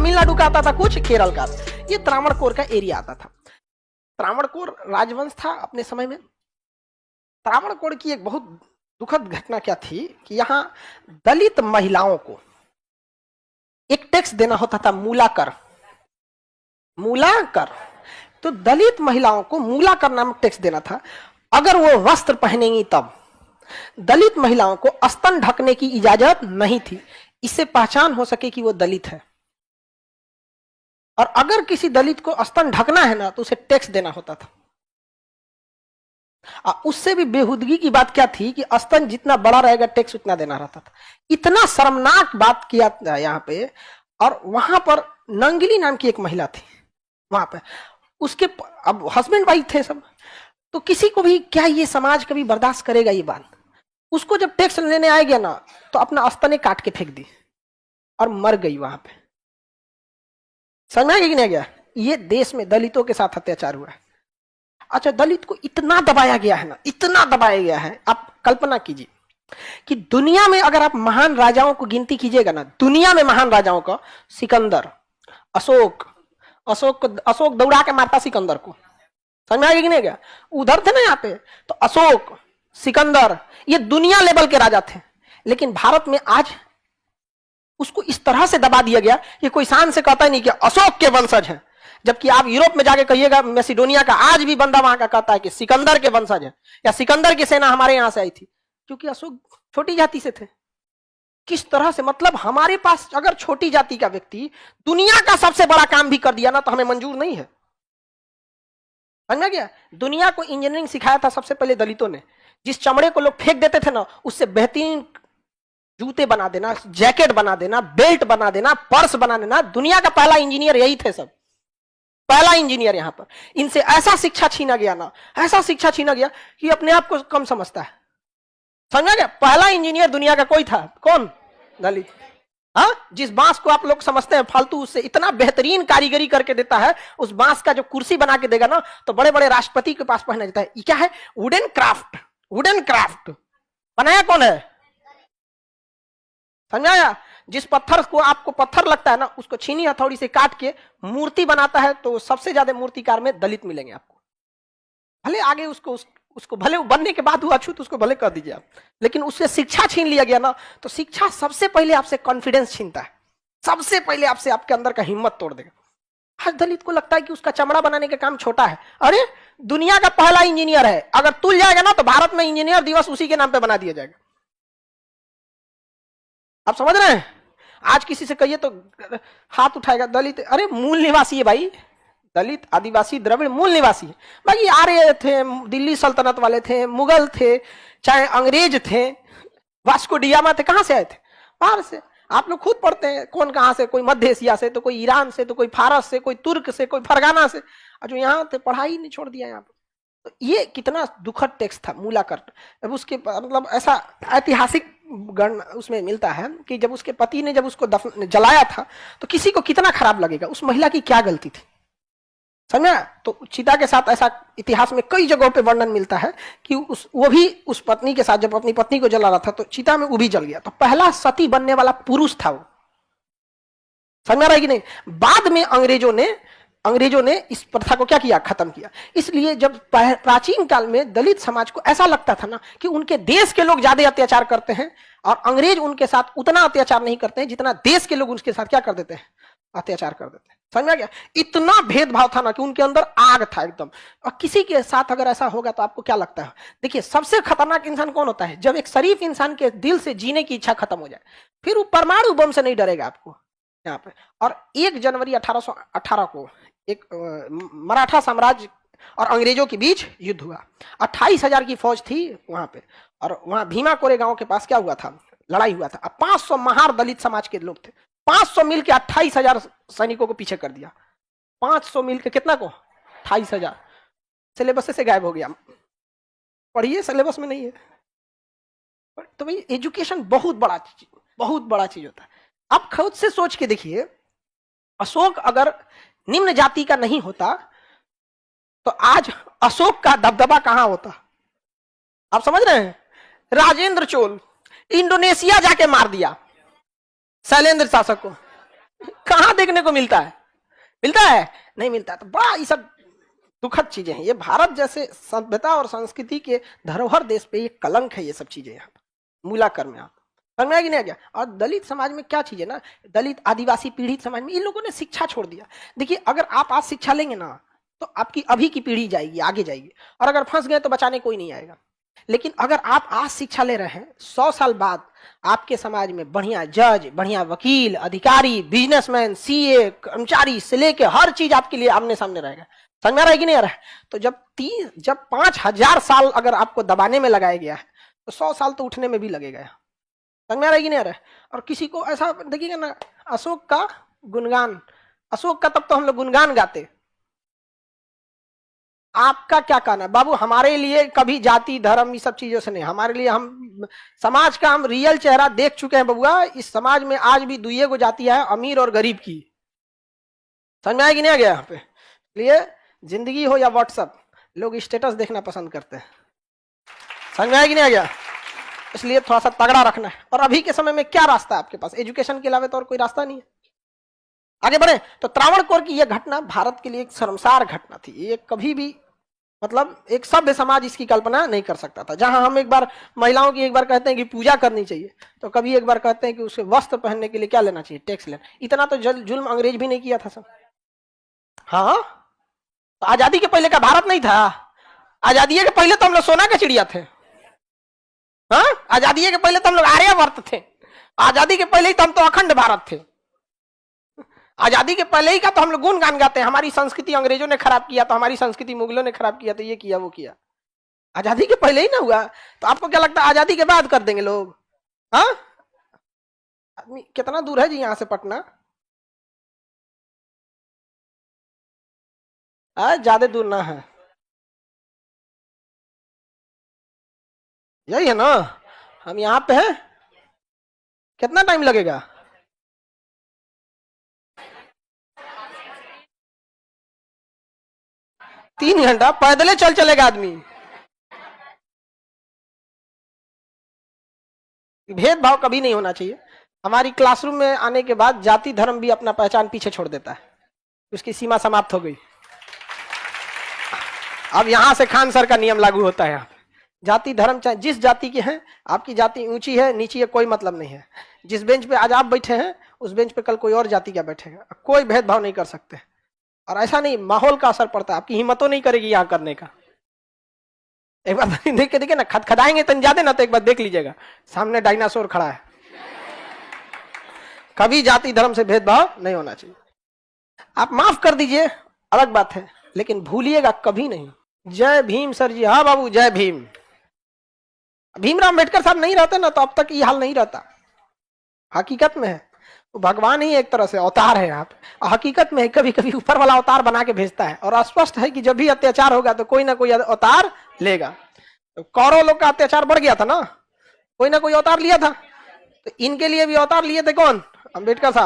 तमिलनाडु का आता था, कुछ केरल का। ये त्रावणकोर का एरिया आता था। त्रावणकोर राजवंश था अपने समय में। त्रावणकोर की एक बहुत दुखद घटना क्या थी कि यहाँ दलित महिलाओं को एक टैक्स देना होता था, मूलाकर। मूलाकर, तो दलित महिलाओं को मूलाकर नामक टैक्स देना था। अगर वो वस्त्र पहनेंगी तब। दलित महिलाओं को स्तन ढकने की इजाजत नहीं थी, इससे पहचान हो सके कि वो दलित है। और अगर किसी दलित को स्तन ढकना है ना, तो उसे टैक्स देना होता था। उससे भी बेहुदगी की बात क्या थी कि स्तन जितना बड़ा रहेगा टैक्स उतना देना रहता था। इतना शर्मनाक बात किया था यहाँ पे। और वहां पर नंगिली नाम की एक महिला थी वहां पे, उसके अब हस्बैंड वाइफ थे सब, तो किसी को भी क्या ये समाज कभी बर्दाश्त करेगा ये बात। उसको जब टैक्स लेने आ गया ना, तो अपना स्तने काट के फेंक दी और मर गई वहां पे। समझ में आ गया कि नहीं गया? ये देश में दलितों के साथ अत्याचार हुआ है। अच्छा, दलित को इतना दबाया गया है ना, इतना दबाया गया है। आप कल्पना कीजिए कि दुनिया में अगर आप महान राजाओं को गिनती कीजिएगा ना, दुनिया में महान राजाओं का, सिकंदर, अशोक दौड़ा के मारता सिकंदर को। समझ में आ गया कि नहीं गया? उधर थे ना यहाँ पे, तो अशोक, सिकंदर, ये दुनिया लेवल के राजा थे। लेकिन भारत में आज उसको इस तरह से दबा दिया गया कि कोई शान से कहता ही नहीं कि अशोक के वंशज हैं। जबकि आप यूरोप में जाके कहिएगा, मैसिडोनिया का, आज भी बंदा वहां का कहता है कि सिकंदर के वंशज है, या सिकंदर की सेना हमारे यहां से आई थी, क्योंकि अशोक छोटी जाति से थे। किस तरह से, मतलब हमारे पास अगर छोटी जाति का व्यक्ति दुनिया का सबसे बड़ा काम भी कर दिया ना, तो हमें मंजूर नहीं है। समझ में गया? दुनिया को इंजीनियरिंग सिखाया था सबसे पहले दलितों ने। जिस चमड़े को लोग फेंक देते थे ना, उससे बेहतरीन जूते बना देना, जैकेट बना देना, बेल्ट बना देना, पर्स बना देना। दुनिया का पहला इंजीनियर यही थे सब, पहला इंजीनियर यहाँ पर। इनसे ऐसा शिक्षा छीना गया ना, ऐसा शिक्षा छीना गया कि अपने आप को कम समझता है। समझा गया? पहला इंजीनियर दुनिया का कोई था, कौन? दलित। हाँ, जिस बांस को आप लोग समझते हैं फालतू, उससे इतना बेहतरीन कारीगरी करके देता है। उस बांस का जो कुर्सी बना के देगा ना, तो बड़े बड़े राष्ट्रपति के पास पहना जाता है। ये क्या है? Wooden craft. वुडन क्राफ्ट बनाया कौन है? समझाया? जिस पत्थर को आपको पत्थर लगता है ना, उसको छीनी हथौड़ी से काट के मूर्ति बनाता है, तो सबसे ज्यादा मूर्तिकार में दलित मिलेंगे आपको। भले आगे उसको भले बनने के बाद हुआ अछूत, उसको भले कर दीजिए आप, लेकिन उससे शिक्षा छीन लिया गया ना, तो शिक्षा सबसे पहले आपसे कॉन्फिडेंस छीनता है, सबसे पहले आपसे आपके अंदर का हिम्मत तोड़ देगा। आज दलित को लगता है कि उसका चमड़ा बनाने का काम छोटा है। अरे, दुनिया का पहला इंजीनियर है, अगर तुल जाएगा ना, तो भारत में इंजीनियर दिवस उसी के नाम पे बना दिया जाएगा। आप समझ रहे हैं? आज किसी से कहिए तो हाथ उठाएगा दलित। अरे, मूल निवासी है भाई, दलित, आदिवासी, द्रविड़ मूल निवासी है। बाकी आर्य थे, दिल्ली सल्तनत वाले थे, मुगल थे, चाहे अंग्रेज थे, वास्को डिगामा थे, कहां से आए थे? बाहर से। आप लोग खुद पढ़ते हैं कौन कहां से, कोई मध्य एशिया से, तो कोई ईरान से, तो कोई फारस से, कोई तुर्क से, कोई फरगाना से, और जो यहाँ थे पढ़ाई नहीं छोड़ दिया यहाँ पर। तो ये कितना दुखद टेक्स्ट था, मूलाकर। अब उसके मतलब ऐसा ऐतिहासिक गण उसमें मिलता है कि जब उसके पति ने जब उसको जलाया था, तो किसी को कितना खराब लगेगा। उस महिला की क्या गलती थी? समझा? तो चिता के साथ ऐसा इतिहास में कई जगहों पे वर्णन मिलता है कि वो भी उस पत्नी के साथ जब अपनी पत्नी को जला रहा था, तो चिता में वो भी जल गया। तो पहला सती बनने वाला पुरुष था वो। समझ रहा है कि नहीं? बाद में अंग्रेजों ने इस प्रथा को क्या किया? खत्म किया। इसलिए जब प्राचीन काल में दलित समाज को ऐसा लगता था ना कि उनके देश के लोग ज्यादा अत्याचार करते हैं, और अंग्रेज उनके साथ उतना अत्याचार नहीं करते हैं जितना देश के लोग उनके साथ क्या कर देते हैं? अत्याचार कर देते हैं। समझ में आ गया? इतना भेदभाव था ना कि उनके अंदर आग था एकदम। और किसी के साथ अगर ऐसा होगा तो आपको क्या लगता है? देखिए, सबसे खतरनाक इंसान कौन होता है? जब एक शरीफ इंसान के दिल से जीने की इच्छा खत्म हो जाए, फिर वो परमाणु बम से नहीं डरेगा आपको यहाँ पे। और 1 जनवरी 1818 को एक मराठा साम्राज्य और अंग्रेजों के बीच युद्ध हुआ। 28,000 की फौज थी वहां पे, और वहां भीमा कोरे गांव के पास क्या हुआ था? लड़ाई हुआ था। अब 500 महार दलित समाज के लोग थे। 500 मिल के 28,000 सैनिकों को पीछे कर दिया। 500 मिल के कितना को? 28,000। सिलेबस से गायब हो गया। पढ़िए, सिलेबस में नहीं है। तो भाई, एजुकेशन बहुत बड़ा चीज होता है। आप खुद से सोच के देखिए, अशोक अगर निम्न जाति का नहीं होता, तो आज अशोक का दबदबा कहां होता? आप समझ रहे हैं? राजेंद्र चोल इंडोनेशिया जाके मार दिया शैलेंद्र शासक को। कहां देखने को मिलता है? मिलता है? नहीं मिलता। तो बड़ा ये सब दुखद चीजें हैं। ये भारत जैसे सभ्यता और संस्कृति के धरोहर देश पे ये कलंक है। ये सब चीजें यहाँ मूलाकर में आप समझ में आया कि नहीं आ गया? और दलित समाज में क्या चीज है ना, दलित आदिवासी पीड़ित समाज में इन लोगों ने शिक्षा छोड़ दिया। देखिए, अगर आप आज शिक्षा लेंगे ना तो आपकी अभी की पीढ़ी जाएगी, आगे जाएगी, और अगर फंस गए तो बचाने कोई नहीं आएगा। लेकिन अगर आप आज शिक्षा ले रहे हैं, 100 साल बाद आपके समाज में बढ़िया जज, बढ़िया वकील, अधिकारी, बिजनेसमैन, सीए, कर्मचारी से लेके हर चीज आपके लिए आमने सामने रहेगा। समझ में आ रहा है कि नहीं आ रहा है? तो जब 5000 साल अगर आपको दबाने में लगाया गया है तो 100 साल तो उठने में भी लगेगा। समझ में आ रहा है कि नहीं आ रहा है? और किसी को ऐसा देखिएगा ना, अशोक का गुणगान, अशोक का तब तो हम लोग गुणगान गाते। आपका क्या कहना है बाबू? हमारे लिए कभी जाति धर्म ये सब चीजों से नहीं, हमारे लिए हम समाज का हम रियल चेहरा देख चुके हैं बबुआ। इस समाज में आज भी दुइये को जाति है, अमीर और गरीब की। समझ में आया कि नहीं आ गया? यहाँ पे इसलिए जिंदगी हो या व्हाट्सएप, लोग स्टेटस देखना पसंद करते हैं। समझ में आया कि नहीं आ गया? इसलिए थोड़ा सा तगड़ा रखना है। और अभी के समय में क्या रास्ता है आपके पास? एजुकेशन के अलावा तो और कोई रास्ता नहीं है। आगे बढ़े तो त्रावणकोर की यह घटना भारत के लिए एक शर्मसार घटना थी। ये कभी भी मतलब एक सभ्य समाज इसकी कल्पना नहीं कर सकता था। जहां हम एक बार महिलाओं की एक बार कहते हैं कि पूजा करनी चाहिए, तो कभी एक बार कहते हैं कि उसे वस्त्र पहनने के लिए क्या लेना चाहिए? टैक्स लेना। इतना तो जुल्म अंग्रेज भी नहीं किया था सब। हाँ, तो आजादी के पहले का भारत नहीं था? आजादी के पहले तो हम लोग सोना के चिड़िया थे। हाँ, आजादी के पहले तो हम लोग आर्यवर्त थे। आजादी के पहले ही तो हम तो अखंड भारत थे। आजादी के पहले ही का तो हम लोग गुणगान गाते हैं। हमारी संस्कृति अंग्रेजों ने खराब किया तो हमारी संस्कृति मुगलों ने खराब किया, तो ये किया वो किया। आजादी के पहले ही ना हुआ, तो आपको क्या लगता है आजादी के बाद कर देंगे लोग? हाँ, आदमी कितना दूर है जी यहां से पटना? ज्यादा दूर ना है, यही है ना। हम यहाँ पे हैं, कितना टाइम लगेगा? 3 घंटा पैदल चल चलेगा आदमी। भेदभाव कभी नहीं होना चाहिए। हमारी क्लासरूम में आने के बाद जाति धर्म भी अपना पहचान पीछे छोड़ देता है, उसकी सीमा समाप्त हो गई। अब यहां से खान सर का नियम लागू होता है। यहाँ जाति धर्म चाहे जिस जाति के हैं, आपकी जाति ऊंची है नीची है कोई मतलब नहीं है। जिस बेंच पे आज आप बैठे हैं उस बेंच पे कल कोई और जाति का बैठेगा, कोई भेदभाव नहीं कर सकते। और ऐसा नहीं, माहौल का असर पड़ता है, आपकी हिम्मतों नहीं करेगी यहाँ करने का। एक बार देख के देखिए ना, खदखदाएंगे तन ज्यादा ना, तो एक बार देख लीजिएगा सामने डायनासोर खड़ा है। कभी जाति धर्म से भेदभाव नहीं होना चाहिए। आप माफ कर दीजिए अलग बात है, लेकिन भूलिएगा कभी नहीं। जय भीम सर जी। हाँ बाबू, जय भीम। भीमराव अम्बेडकर साहब नहीं रहते ना तो अब तक ये हाल नहीं रहता। हकीकत में है वो भगवान ही एक तरह से अवतार है आप। हकीकत में कभी कभी ऊपर वाला अवतार बना के भेजता है, और स्पष्ट है कि जब भी अत्याचार होगा तो कोई ना कोई अवतार लेगा। तो कौरव लोग का अत्याचार बढ़ गया था ना, कोई ना कोई अवतार लिया था। तो इनके लिए भी अवतार लिए थे कौन? अम्बेडकर साहब।